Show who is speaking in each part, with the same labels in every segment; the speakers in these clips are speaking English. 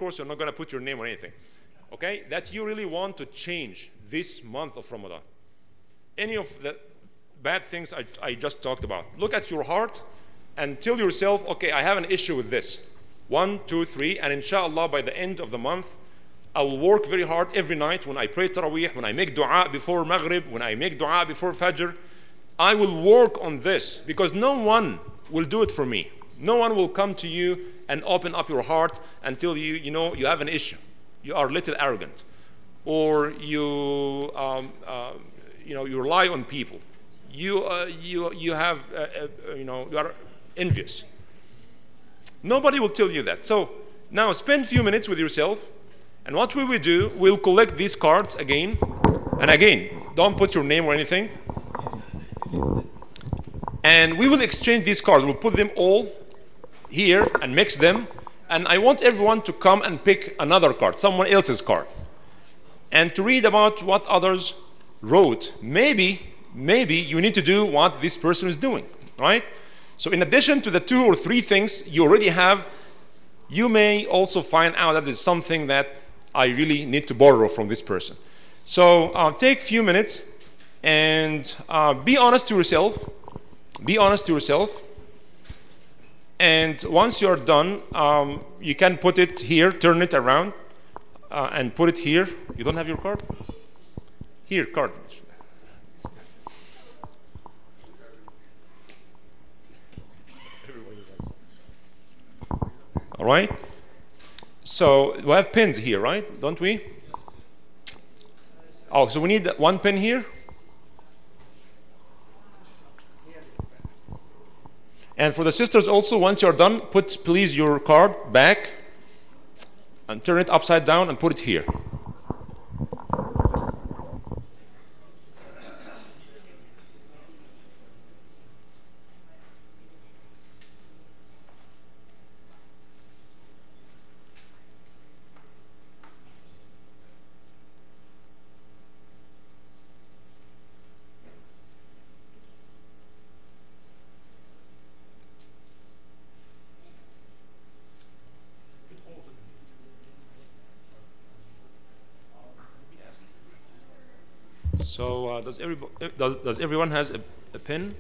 Speaker 1: course, you're not going to put your name on anything. Okay? That you really want to change this month of Ramadan. Any of the bad things I just talked about. Look at your heart and tell yourself, okay, I have an issue with this. 1, 2, 3, and inshallah by the end of the month, I will work very hard every night when I pray Taraweeh, when I make dua before Maghrib, when I make dua before Fajr. I will work on this because no one will do it for me. No one will come to you and open up your heart and tell you, you know, you have an issue. You are a little arrogant. Or you rely on people. You have, you are envious. Nobody will tell you that. So now spend a few minutes with yourself. And what we will do, we'll collect these cards again. And again, don't put your name or anything. And we will exchange these cards. We'll put them all here and mix them. And I want everyone to come and pick another card, someone else's card. And to read about what others wrote. Maybe you need to do what this person is doing, right? So in addition to the 2 or 3 things you already have, you may also find out that there's something that I really need to borrow from this person. So take a few minutes and be honest to yourself. Be honest to yourself. And once you're done, you can put it here, turn it around, and put it here. You don't have your card? Here, card. All right? So we have pens here, right? Don't we? Oh, so we need 1 pen here? And for the sisters also, once you're done, put please your card back and turn it upside down and put it here. So does everyone has a pen?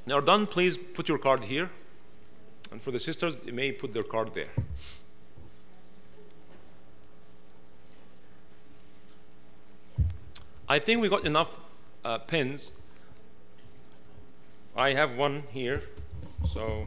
Speaker 1: Now done, please put your card here. And for the sisters, they may put their card there. I think we got enough pens. I have one here, so.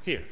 Speaker 1: Here.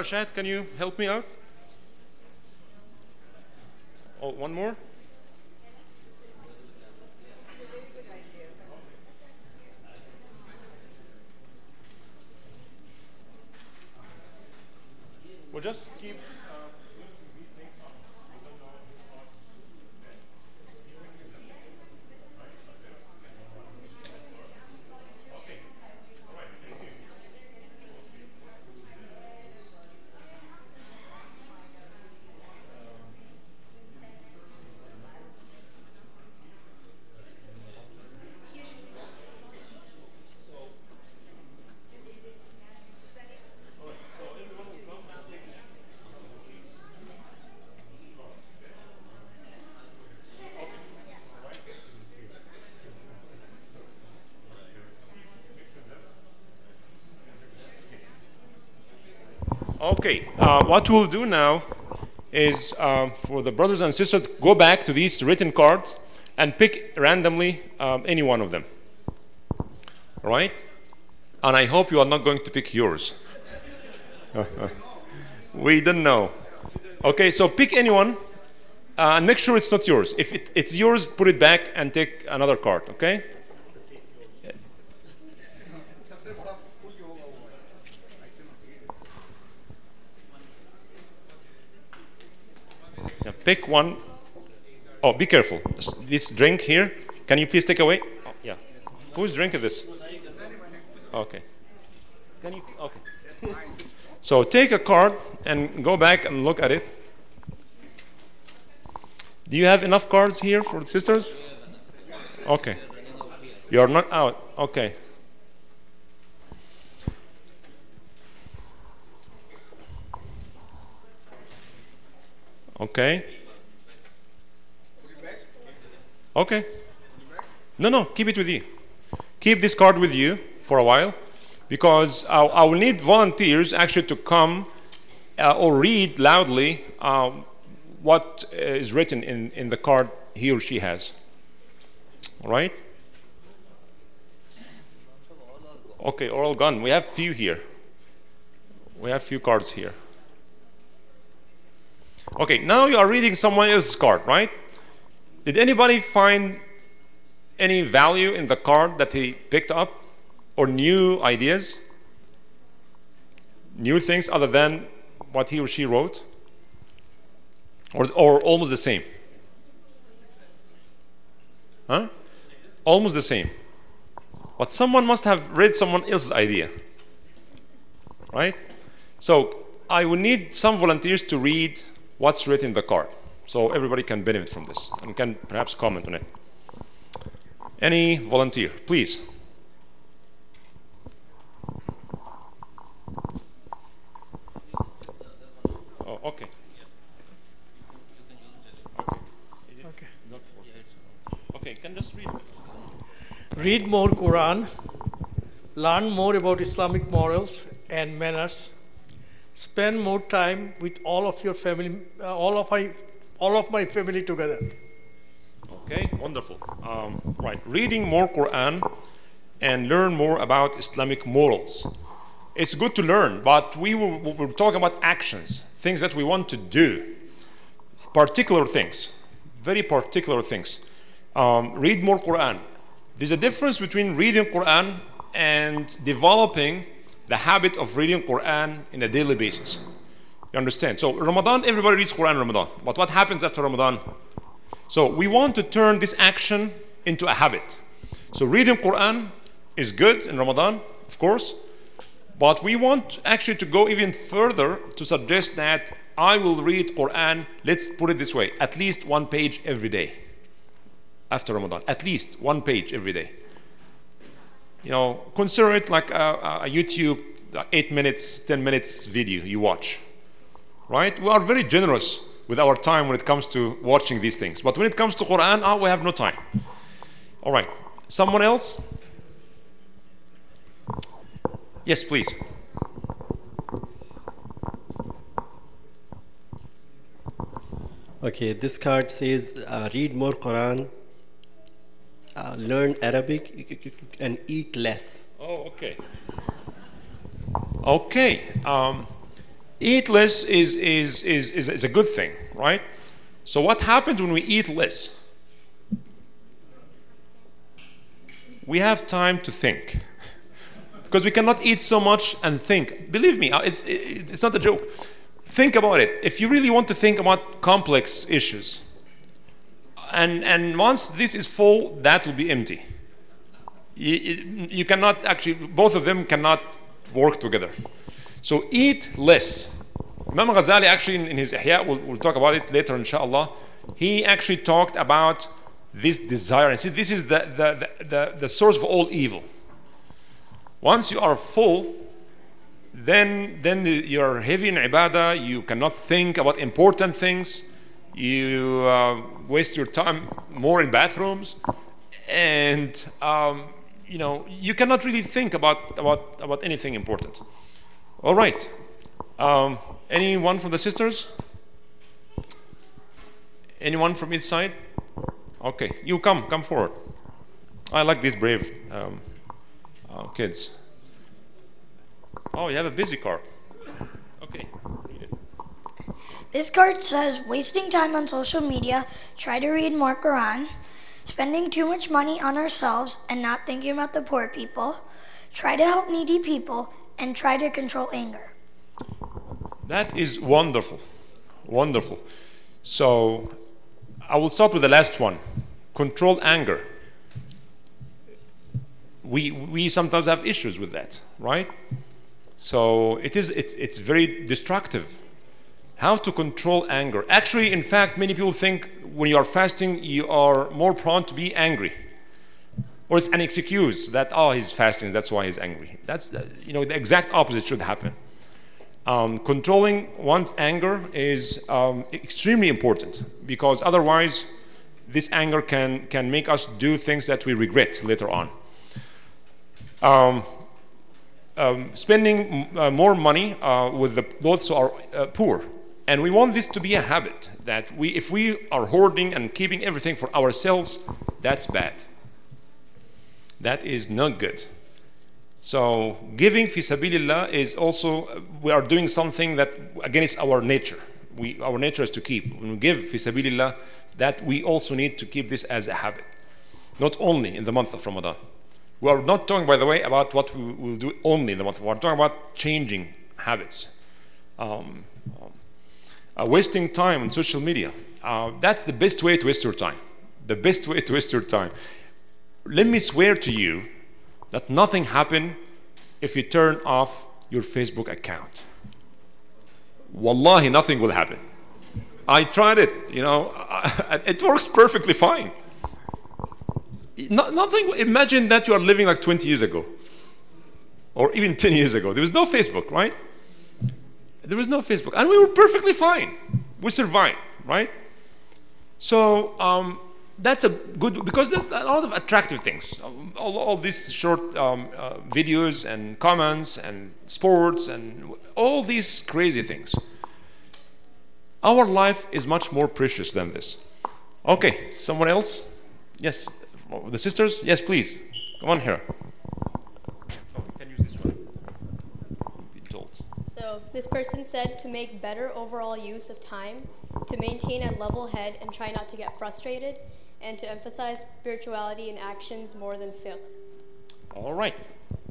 Speaker 1: Arshad, can you help me out? Oh, one more? We'll just keep these things on. We don't know what. Okay. All right. Thank you. Okay, what we'll do now is for the brothers and sisters, go back to these written cards and pick randomly any one of them. All right? And I hope you are not going to pick yours. We don't know. Okay, so pick anyone and make sure it's not yours. If it's yours, put it back and take another card, okay? Yeah, pick one. Oh, be careful. This drink here, can you please take away? Oh, yeah. Who's drinking this? Okay. Can you? Okay. So take a card and go back and look at it. Do you have enough cards here for the sisters? Okay. You're not out. Okay. Okay. Okay. No, keep it with you. Keep this card with you for a while, because I will need volunteers actually to come or read loudly what is written in the card he or she has. All right? Okay, all gone. We have few here. We have few cards here. Okay, now you are reading someone else's card, right? Did anybody find any value in the card that he picked up, or new ideas? New things other than what he or she wrote? Or almost the same? Huh? Almost the same. But someone must have read someone else's idea, right? So I will need some volunteers to read what's written in the card, so everybody can benefit from this and can perhaps comment on it. Any volunteer, please? Oh, okay. Okay. Okay, can just read.
Speaker 2: Read more Quran, learn more about Islamic morals and manners, spend more time with all of your family, all of my family together.
Speaker 1: Okay, wonderful. Right, reading more Quran and learn more about Islamic morals. It's good to learn, but we're talking about actions, things that we want to do, particular things, very particular things. Read more Quran. There's a difference between reading Quran and developing the habit of reading Quran on a daily basis. You understand? So Ramadan, everybody reads Quran in Ramadan. But what happens after Ramadan? So we want to turn this action into a habit. So reading Quran is good in Ramadan, of course, but we want actually to go even further to suggest that I will read Quran, let's put it this way, at least one page every day after Ramadan, at least one page every day. You know, consider it like a YouTube 8 minutes, 10 minutes video you watch, right? We are very generous with our time when it comes to watching these things. But when it comes to Quran, we have no time. All right, someone else? Yes, please.
Speaker 3: Okay, this card says read more Quran, learn Arabic, and eat less.
Speaker 1: Oh, okay. Okay. Eat less is a good thing, right? So what happens when we eat less? We have time to think. Because we cannot eat so much and think. Believe me, it's not a joke. Think about it. If you really want to think about complex issues, and once this is full, that will be empty. You cannot actually, both of them cannot work together. So eat less. Imam Ghazali actually in his Ihya, we'll talk about it later inshallah, he actually talked about this desire. And see, this is the source of all evil. Once you are full, then you're heavy in ibadah, you cannot think about important things, you waste your time more in bathrooms, and you know, you cannot really think about anything important. All right. Anyone from the sisters? Anyone from each side? Okay, you come forward. I like these brave kids. Oh, you have a busy card. Okay. Read it.
Speaker 4: This card says, wasting time on social media, try to read more Quran, spending too much money on ourselves and not thinking about the poor people, try to help needy people, and try to control anger.
Speaker 1: That is wonderful. Wonderful. So I will start with the last one. Control anger. We sometimes have issues with that, right? So it's very destructive. How to control anger. Actually, in fact, many people think when you are fasting, you are more prone to be angry. Or it's an excuse that, oh, he's fasting, that's why he's angry. That's, you know, the exact opposite should happen. Controlling one's anger is extremely important, because otherwise this anger can make us do things that we regret later on. Spending more money with those who are poor. And we want this to be a habit, that if we are hoarding and keeping everything for ourselves, that's bad. That is not good. So giving fi sabilillah is also, we are doing something that against our nature. Our nature is to keep. When we give fi sabilillah, that we also need to keep this as a habit. Not only in the month of Ramadan. We are not talking, by the way, about what we will do only in the month. We are talking about changing habits. Wasting time on social media. That's the best way to waste your time. The best way to waste your time. Let me swear to you that nothing happened if you turn off your Facebook account. Wallahi, nothing will happen. I tried it, you know, it works perfectly fine. Nothing, imagine that you are living like 20 years ago, or even 10 years ago. There was no Facebook, right? There was no Facebook, and we were perfectly fine. We survived, right? So that's a good, because there's a lot of attractive things. All these short videos and comments and sports and all these crazy things. Our life is much more precious than this. Okay, someone else? Yes, the sisters? Yes, please. Come on here. Can use this one. Be told.
Speaker 5: So this person said to make better overall use of time, to maintain a level head and try not to get frustrated, and to emphasize spirituality in actions more than fiqh.
Speaker 1: All right.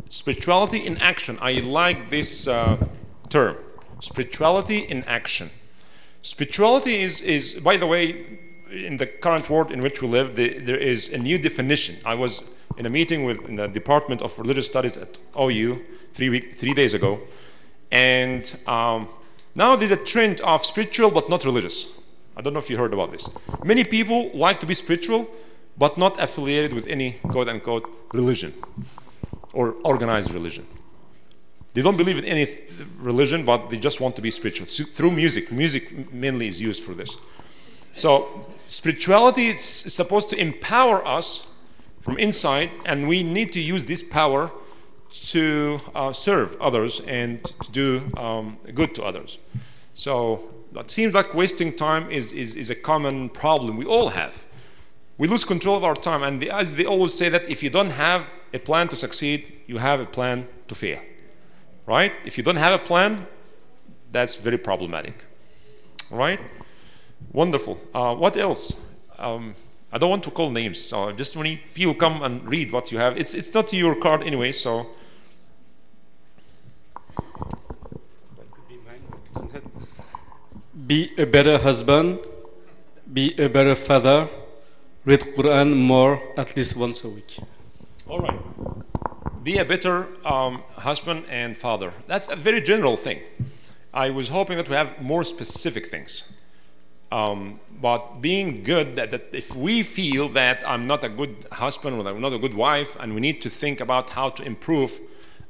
Speaker 1: Spirituality in action. I like this term. Spirituality in action. Spirituality is, by the way, in the current world in which we live, there is a new definition. I was in a meeting in the Department of Religious Studies at OU 3 days ago, and now there's a trend of spiritual but not religious. I don't know if you heard about this. Many people like to be spiritual but not affiliated with any quote-unquote religion or organized religion. They don't believe in any religion, but they just want to be spiritual. So, through music. Music mainly is used for this. So spirituality is supposed to empower us from inside, and we need to use this power to serve others and to do good to others. So it seems like wasting time is a common problem we all have. We lose control of our time, and as they always say that if you don't have a plan to succeed, you have a plan to fail. Right? If you don't have a plan, That's very problematic. All right? Wonderful. What else? I don't want to call names, so just when people come and read what you have. It's not your card anyway, so.
Speaker 6: Be a better husband, be a better father, read Quran more at least once a week.
Speaker 1: All right. Be a better husband and father. That's a very general thing. I was hoping that we have more specific things. But being good, that if we feel that I'm not a good husband or I'm not a good wife, and we need to think about how to improve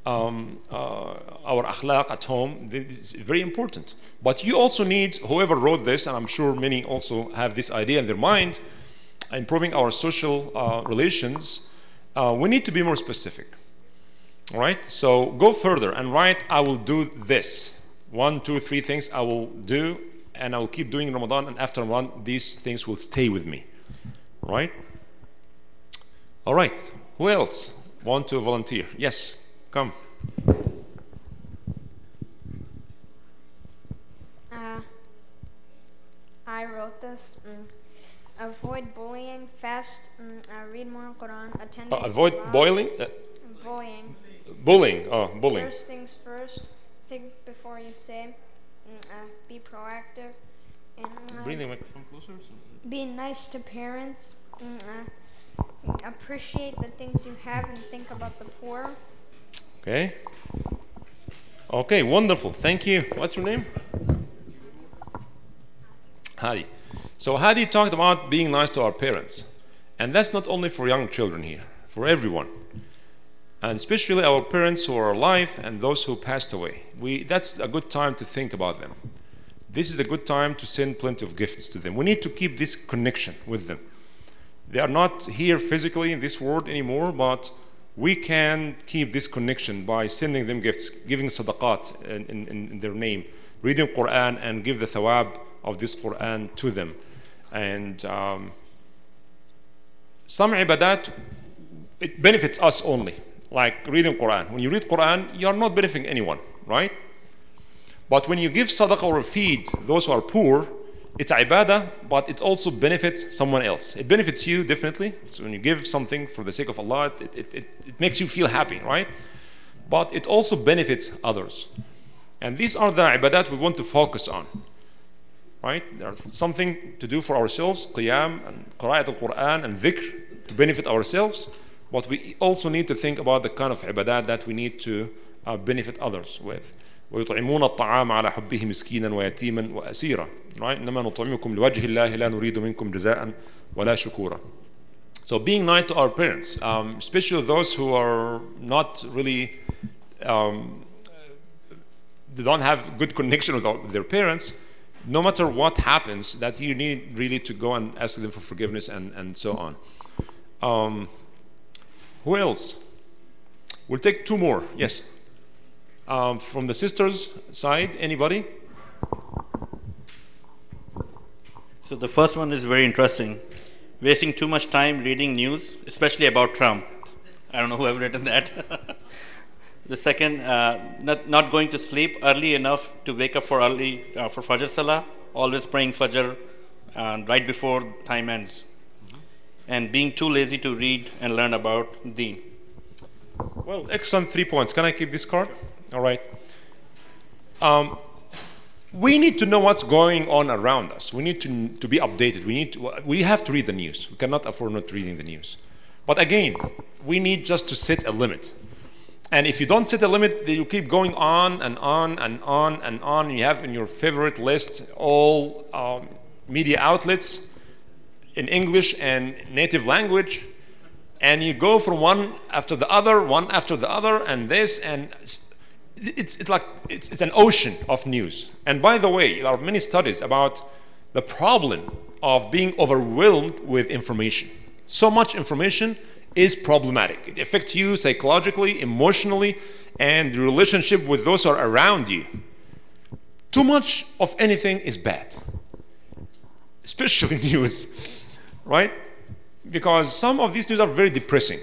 Speaker 1: our akhlaq at home, this is very important. But you also need, whoever wrote this, and I'm sure many also have this idea in their mind, improving our social relations, we need to be more specific. All right? So go further and write, I will do this. 1, 2, 3 things I will do, and I will keep doing in Ramadan, and after Ramadan, these things will stay with me. All right? All right. Who else want to volunteer? Yes, come.
Speaker 7: I wrote this. Avoid bullying, fast, read more Quran, attend.
Speaker 1: Avoid boiling?
Speaker 7: Bullying.
Speaker 1: Bullying. Oh, bullying.
Speaker 7: First things first. Think before you say. Be proactive. And,
Speaker 1: Bring the microphone closer.
Speaker 7: Be nice to parents. Appreciate the things you have and think about the poor.
Speaker 1: Okay. Okay, wonderful. Thank you. What's your name? Hadi. So Hadi talked about being nice to our parents. And that's not only for young children here, for everyone. And especially our parents who are alive and those who passed away. That's a good time to think about them. This is a good time to send plenty of gifts to them. We need to keep this connection with them. They are not here physically in this world anymore, but we can keep this connection by sending them gifts, giving sadaqat in their name, reading Quran and give the thawab of this Quran to them. And some ibadat, it benefits us only, like reading Quran. When you read Quran, you are not benefiting anyone, right? But when you give sadaqah or feed those who are poor, it's ibadah, but it also benefits someone else. It benefits you, definitely. So when you give something for the sake of Allah, it makes you feel happy, right? But it also benefits others. And these are the ibadat we want to focus on, right? There's something to do for ourselves, qiyam and qira'at al-Quran and dhikr, to benefit ourselves. But we also need to think about the kind of ibadat that we need to benefit others with. ويطعمون الطعام على حبه مسكينا ويتيما وأسيرا. Right? إنما نطعمكم لوجه الله لا نريد منكم جزاء ولا شكورا. So being nice to our parents, especially those who are not really, they don't have good connection with their parents, no matter what happens, that you need really to go and ask them for forgiveness and so on. Who else? We'll take 2 more. Yes. From the sisters' side, anybody?
Speaker 8: So the first one is very interesting. Wasting too much time reading news, especially about Trump. I don't know who have written that. The second, not going to sleep early enough to wake up for Fajr Salah, always praying Fajr right before time ends. And being too lazy to read and learn about Deen.
Speaker 1: Well, excellent 3 points. Can I keep this card? All right. We need to know what's going on around us. We need to be updated. We have to read the news. We cannot afford not reading the news. But again, we need just to set a limit. And if you don't set a limit, then you keep going on and on and on and on. You have in your favorite list all media outlets in English and native language. And you go from one after the other, and this, and it's an ocean of news. And by the way, there are many studies about the problem of being overwhelmed with information. So much information is problematic. It affects you psychologically, emotionally, and the relationship with those who are around you. Too much of anything is bad, especially news, right? Because some of these news are very depressing.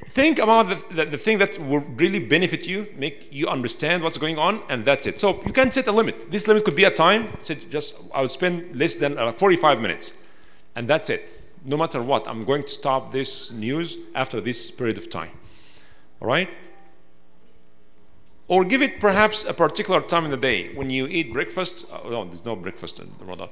Speaker 1: think about the thing that will really benefit you, make you understand what's going on, and that's it. So you can set a limit. This limit could be a time. Say just I'll spend less than 45 minutes, and that's it. No matter what, I'm going to stop this news after this period of time. All right? Or give it perhaps a particular time in the day when you eat breakfast. No, there's no breakfast in Ramadan.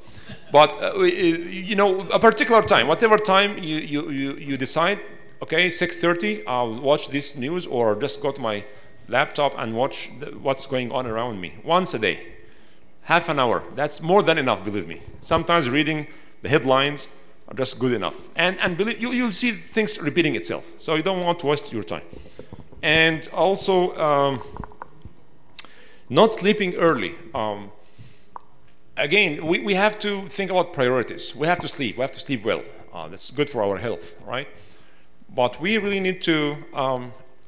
Speaker 1: But you know, a particular time, whatever time you decide. Okay, 6:30, I'll watch this news, or just go to my laptop and watch what's going on around me once a day. Half an hour. That's more than enough, believe me. Sometimes reading the headlines are just good enough. And believe, you'll see things repeating itself. So you don't want to waste your time. And also, not sleeping early. Again, we have to think about priorities. We have to sleep. We have to sleep well. That's good for our health, right? But we really need to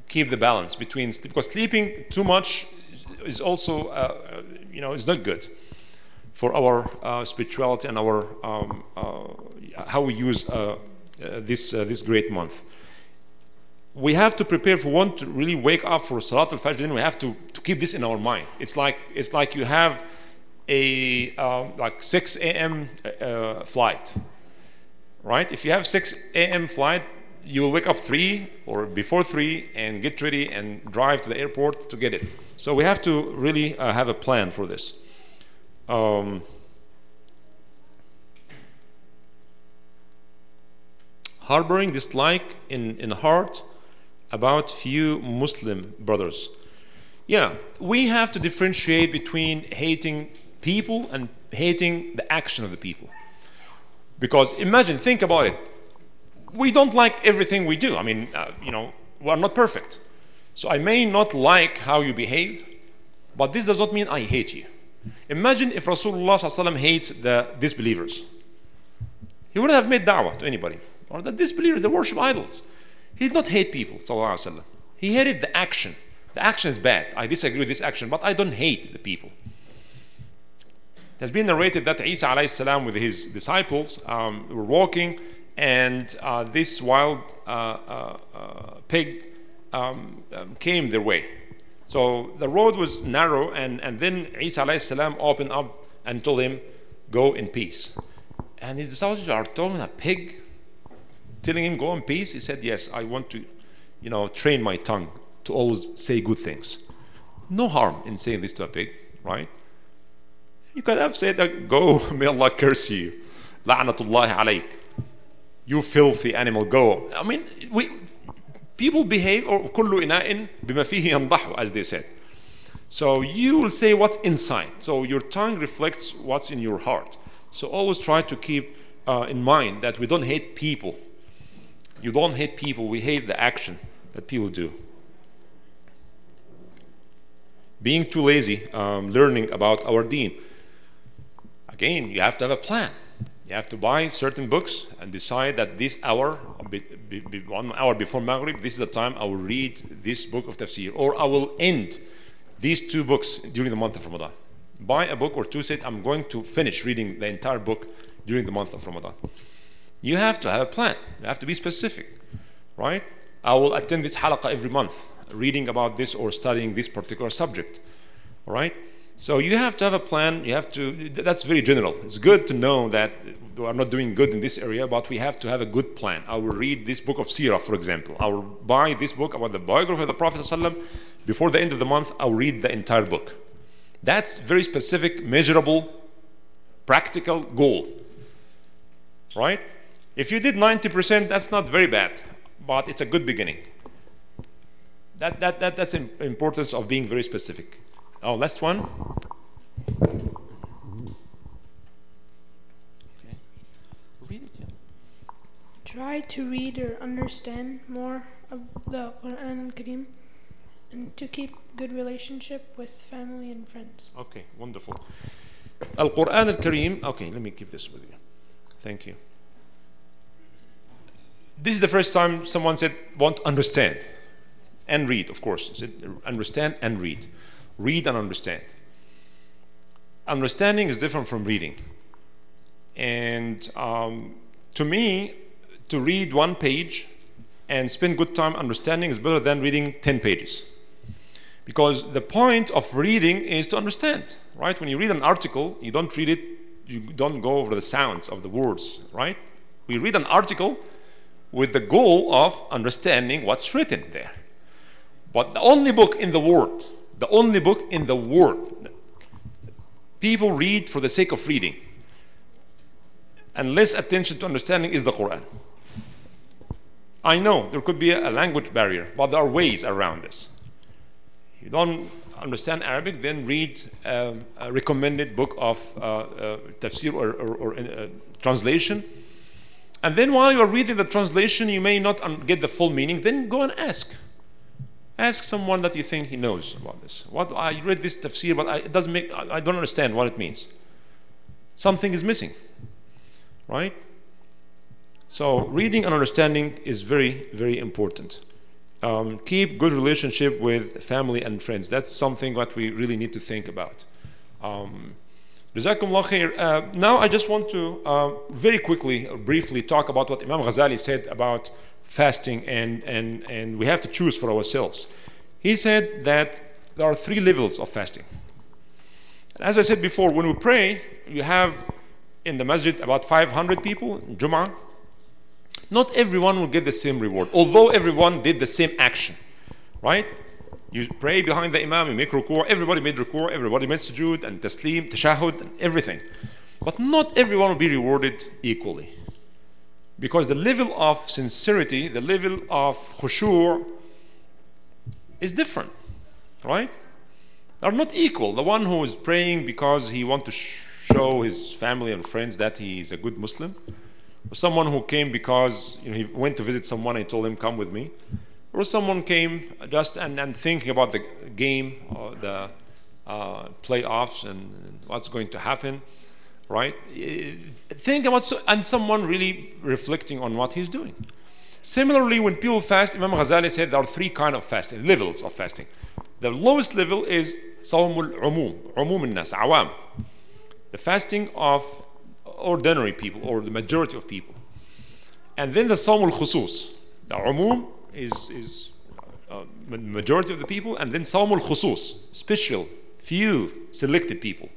Speaker 1: keep the balance between, because sleeping too much is also, you know, is not good for our spirituality and our how we use this great month. We have to prepare for one to really wake up for Salat al-Fajr. Then we have to keep this in our mind. It's like you have a like 6 a.m. Flight, right? If you have 6 a.m. flight, you will wake up 3 or before 3 and get ready and drive to the airport to get it. So we have to really have a plan for this. Harboring dislike in heart about few Muslim brothers. Yeah, we have to differentiate between hating people and hating the action of the people. Because imagine, think about it. We don't like everything we do. I mean, you know, we're not perfect. So I may not like how you behave, but this does not mean I hate you. Imagine if Rasulullah ﷺ hates the disbelievers. He wouldn't have made da'wah to anybody. Or the disbelievers, they worship idols. He did not hate people, ﷺ. He hated the action. The action is bad. I disagree with this action, but I don't hate the people. It has been narrated that Isa alayhi salam with his disciples were walking, and this wild pig came their way. So the road was narrow, and then Isa alayhi salam opened up and told him, go in peace. And his disciples are telling a pig, telling him go in peace. He said, yes, I want to, you know, train my tongue to always say good things. No harm in saying this to a pig, right? You could have said, go, may Allah curse you. La'natullahi alayk. You filthy animal, go. I mean, people behave, or kullu ina'in bima fihi yandahu, as they said. So you will say what's inside. So your tongue reflects what's in your heart. So always try to keep in mind that we don't hate people. You don't hate people, we hate the action that people do. Being too lazy, learning about our deen. Again, you have to have a plan. You have to buy certain books and decide that this hour, 1 hour before Maghrib, this is the time I will read this book of tafsir, or I will end these 2 books during the month of Ramadan. Buy a book or 2, say I'm going to finish reading the entire book during the month of Ramadan. You have to have a plan. You have to be specific, right? I will attend this halaqah every month, reading about this or studying this particular subject, all right? So you have to have a plan. You have to, that's very general. It's good to know that we are not doing good in this area, but we have to have a good plan. I will read this book of Sirah, for example. I will buy this book about the biography of the Prophet ﷺ. Before the end of the month, I'll read the entire book. That's very specific, measurable, practical goal, right? If you did 90%, that's not very bad, but it's a good beginning. That's the importance of being very specific. Oh, last one. Okay. Read it, yeah.
Speaker 9: Try to read or understand more of the Quran al-Karim and to keep good relationship with family and friends.
Speaker 1: Okay, wonderful. Al-Quran al-Karim. Okay, let me keep this with you. Thank you. This is the first time someone said, want to understand and read, of course. Said, understand and read. Read and understand. Understanding is different from reading. And to me, to read 1 page and spend good time understanding is better than reading 10 pages. Because the point of reading is to understand, right? When you read an article, you don't read it, you don't go over the sounds of the words, right? We read an article with the goal of understanding what's written there. But the only book in the world, people read for the sake of reading, and less attention to understanding is the Quran. I know there could be a language barrier, but there are ways around this. You don't understand Arabic, then read a recommended book of tafsir or translation. And then while you are reading the translation, you may not get the full meaning, then go and ask. Ask someone that you think he knows about this. I read this tafsir, but I don't understand what it means. Something is missing, right? So reading and understanding is very, very important. Keep good relationship with family and friends. That's something that we really need to think about. Jazakumullah khair. Now I just want to very quickly, briefly talk about what Imam Ghazali said about fasting, and we have to choose for ourselves. He said that there are 3 levels of fasting. As I said before, when we pray, you have in the masjid about 500 people in Jum'ah. Not everyone will get the same reward, although everyone did the same action, right? You pray behind the Imam, you make ruku', everybody made ruku', everybody made sujood and taslim, tashahud, and everything. But not everyone will be rewarded equally. Because the level of sincerity, the level of khushu' is different, right? They're not equal. The one who is praying because he wants to show his family and friends that he is a good Muslim, or someone who came because he went to visit someone and he told him, come with me, or someone came just and thinking about the game or the playoffs and what's going to happen, right? Think about, and someone really reflecting on what he's doing. Similarly, when people fast, Imam Ghazali said there are 3 kinds of fasting, levels of fasting. The lowest level is Sawmul Umum al-Nas, Awam, the fasting of ordinary people or the majority of people. And then the Sawmul Khusus, the Umum is majority of the people, and then Sawmul Khusus, special, few selected people.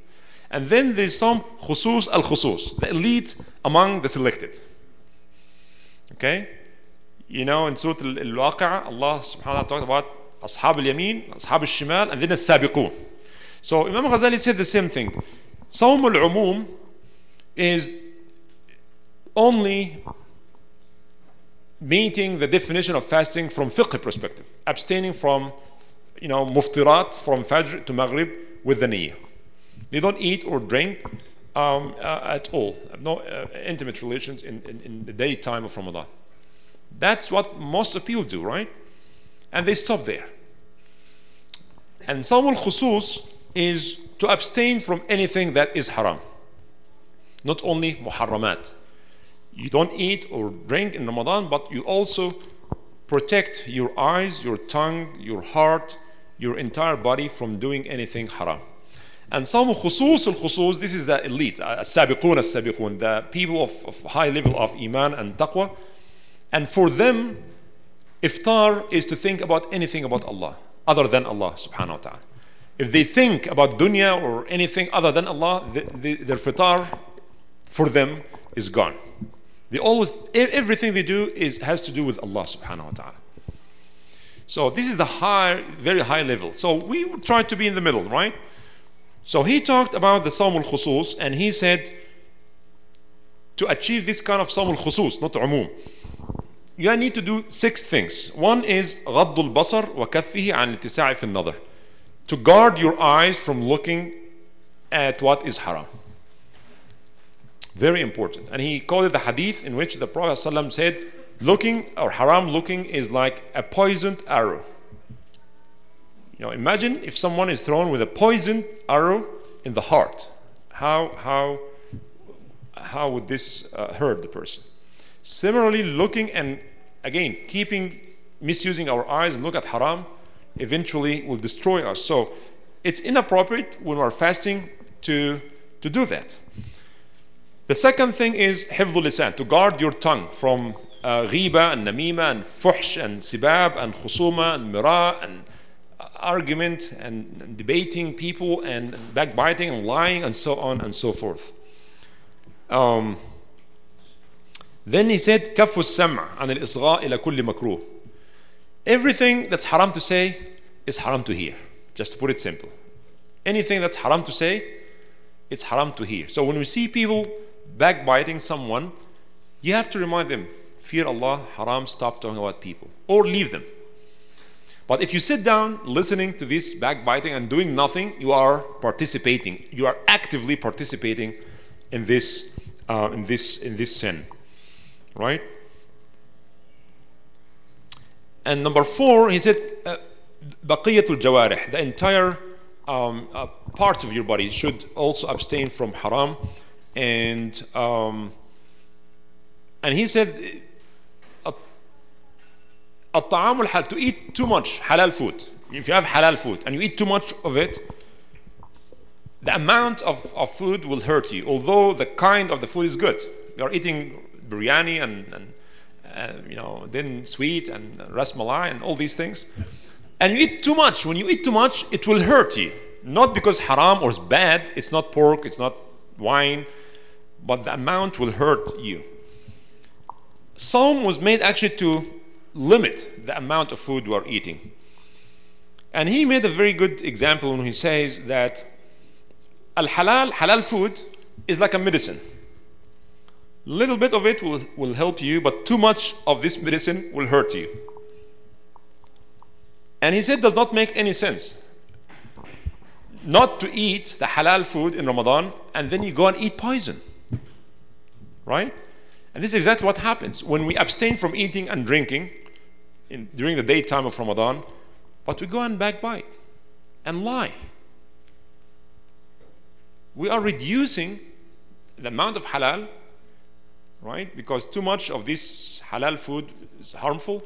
Speaker 1: And then there is some Khusus al-Khusus, the elite among the selected. Okay? You know, in Surah Al-Waqi'ah, Allah subhanahu wa ta'ala talked about Ashab al-Yamin, Ashab al-Shimal, and then al-Sabiqun. So Imam Ghazali said the same thing. Sawm al-Umum is only meeting the definition of fasting from fiqh perspective, abstaining from, muftirat from Fajr to Maghrib with the niyyah. They don't eat or drink at all, no intimate relations in the daytime of Ramadan. That's what most of people do, right? And they stop there. And Sawm al-Khusus is to abstain from anything that is haram. Not only muharramat. You don't eat or drink in Ramadan, but you also protect your eyes, your tongue, your heart, your entire body from doing anything haram. And some khusus al-khusus, this is the elite, as-sabiqun, the people of high level of iman and taqwa. And for them, iftar is to think about anything about Allah, other than Allah subhanahu wa ta'ala. If they think about dunya or anything other than Allah, their fitar for them is gone. They always, everything they do has to do with Allah subhanahu wa ta'ala. So this is the very high level. So we try to be in the middle, right? So he talked about the Sawm al-Khusus, and he said to achieve this kind of Sawm al-Khusus, not umum, you need to do 6 things. One is غض البصر وكفه عن الاتساع في النظر, to guard your eyes from looking at what is haram. Very important. And he called it the hadith in which the Prophet ﷺ said, looking or haram looking is like a poisoned arrow. Imagine if someone is thrown with a poisoned arrow in the heart. How would this hurt the person? Similarly, looking and again misusing our eyes and look at haram eventually will destroy us. So it's inappropriate when we're fasting to do that. The second thing is hifdhul lisan, to guard your tongue from ghiba and namima and fuhsh and sibab and khusuma and mira and argument and debating people and backbiting and lying and so on and so forth. Then he said كف السمع عن الإصغاء إلى كل مكروه. Everything that's haram to say is haram to hear, just to put it simple. Anything that's haram to say, it's haram to hear. So when we see people backbiting someone, you have to remind them, fear Allah, haram, stop talking about people, or leave them. But if you sit down listening to this backbiting and doing nothing, you are participating. You are actively participating in this sin, right? And number 4, he said, baqiyatul jawarih, the entire parts of your body should also abstain from haram. And he said, to eat too much halal food. If you have halal food and you eat too much of it, the amount of food will hurt you, although the kind of the food is good. You are eating biryani and then sweet and ras malai and all these things, and you eat too much. When you eat too much, it will hurt you, not because haram or it's bad, it's not pork, it's not wine, but the amount will hurt you. Sawm was made actually to limit the amount of food we are eating. And he made a very good example when he says that halal food is like a medicine. Little bit of it will help you, but too much of this medicine will hurt you. And he said does not make any sense not to eat the halal food in Ramadan and then you go and eat poison, right? And this is exactly what happens when we abstain from eating and drinking during the daytime of Ramadan, but we go and backbite and lie. We are reducing the amount of halal, right? Because too much of this halal food is harmful,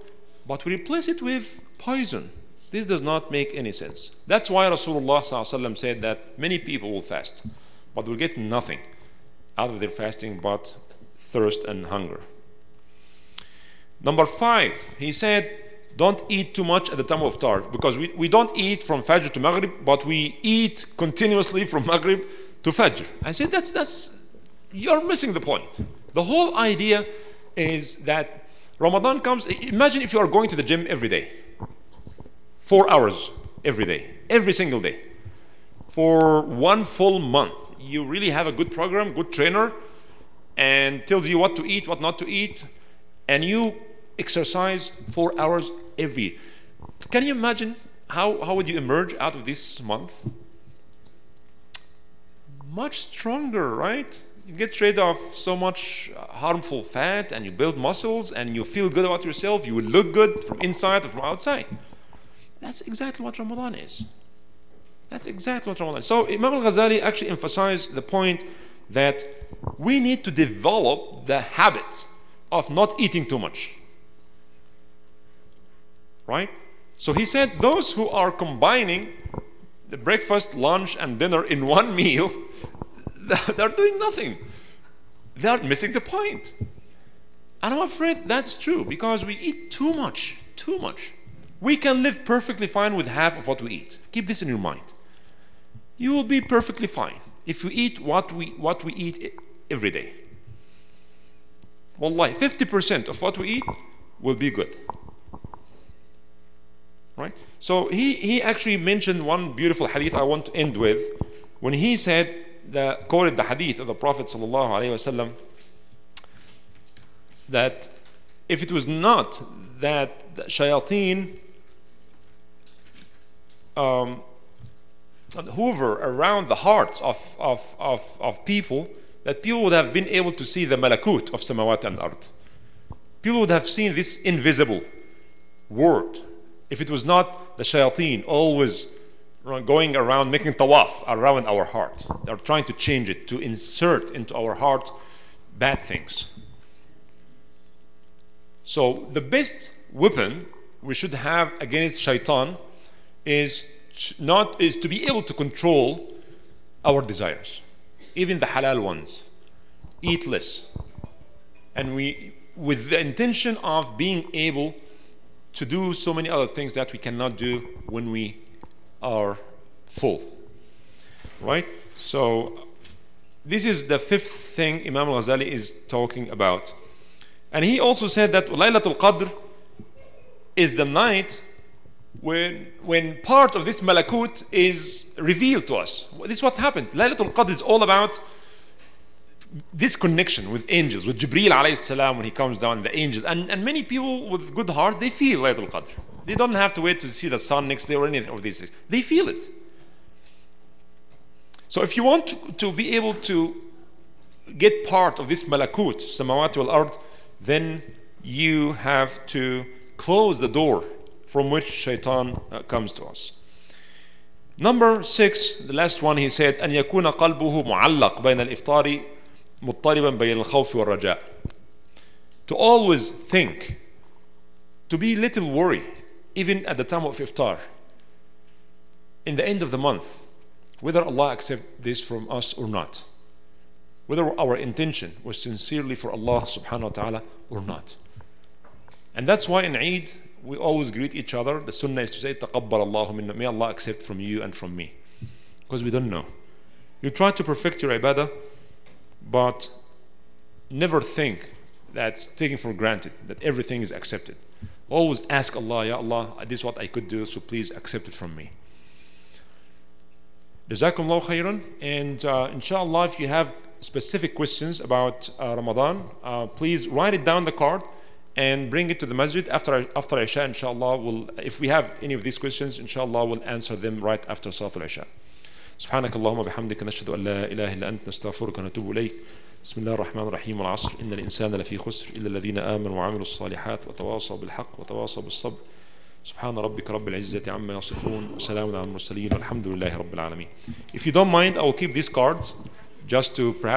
Speaker 1: but we replace it with poison. This does not make any sense. That's why Rasulullah ﷺ said that many people will fast, but will get nothing out of their fasting but thirst and hunger. Number 5, he said, don't eat too much at the time of iftar, because we don't eat from Fajr to Maghrib, but we eat continuously from Maghrib to Fajr. I said, you're missing the point. The whole idea is that Ramadan comes, imagine if you are going to the gym every day, 4 hours every day, every single day, for 1 full month. You really have a good program, good trainer, and tells you what to eat, what not to eat, and you exercise 4 hours every. Can you imagine how would you emerge out of this month? Much stronger, right? You get rid of so much harmful fat and you build muscles and you feel good about yourself. You will look good from inside or from outside. That's exactly what Ramadan is. That's exactly what Ramadan is. So Imam al-Ghazali actually emphasized the point that we need to develop the habit of not eating too much. Right? So he said those who are combining the breakfast, lunch, and dinner in one meal, they're doing nothing. They're missing the point. And I'm afraid that's true because we eat too much, too much. We can live perfectly fine with half of what we eat. Keep this in your mind. You will be perfectly fine if you eat what we eat every day. Wallahi, 50% of what we eat will be good. Right? So he actually mentioned one beautiful hadith I want to end with when he said, quoted the hadith of the Prophet ﷺ, that if it was not that the shayateen hover around the hearts of people, that people would have been able to see the malakut of samawat and ard. People would have seen this invisible world if it was not the shayateen always going around making tawaf around our heart. They're trying to change it, to insert into our heart bad things. So the best weapon we should have against shaitan is to be able to control our desires, even the halal ones. Eat less. And we with the intention of being able to do so many other things that we cannot do when we are full. Right? So this is the fifth thing Imam al-Ghazali is talking about. And he also said that Laylatul Qadr is the night when part of this malakut is revealed to us. This is what happens. Laylatul Qadr is all about this connection with angels, with Jibreel alayhi salam when he comes down, the angels. And many people with good hearts, they feel Laylatul Qadr. They don't have to wait to see the sun next day or anything of these things. They feel it. So if you want to be able to get part of this malakut, samawati wal ard, then you have to close the door from which shaitan comes to us. Number 6, the last one, he said, أن يكون قلبه معلق بين الإفطار مضطربا بين الخوف والرجاء. To always think, to be little worry, even at the time of iftar, in the end of the month, whether Allah accepts this from us or not, whether our intention was sincerely for Allah subhanahu wa ta'ala or not. And that's why in Eid we always greet each other. The sunnah is to say تقبل الله منا, may Allah accept from you and from me, because we don't know. You try to perfect your ibadah, but never think that's taken for granted, that everything is accepted. Always ask Allah, Ya Allah, this is what I could do, so please accept it from me. Jazakumullah khairan. And inshallah, if you have specific questions about Ramadan, please write it down on the card and bring it to the masjid after Isha. Inshallah, if we have any of these questions, inshallah, we'll answer them right after Salat al-Isha. سبحانك اللهم وبحمدك نشهد أن لا إله إلا أنت نستغفرك ونتوب إليك. بسم الله الرحمن الرحيم. والعصر إن الإنسان لفي خسر إلا الذين آمنوا وعملوا الصالحات وتواصوا بالحق وتواصوا بالصبر. سبحان ربك رب العزة عما يصفون وسلام على المرسلين والحمد لله رب العالمين. If you don't mind, I will keep these cards just to perhaps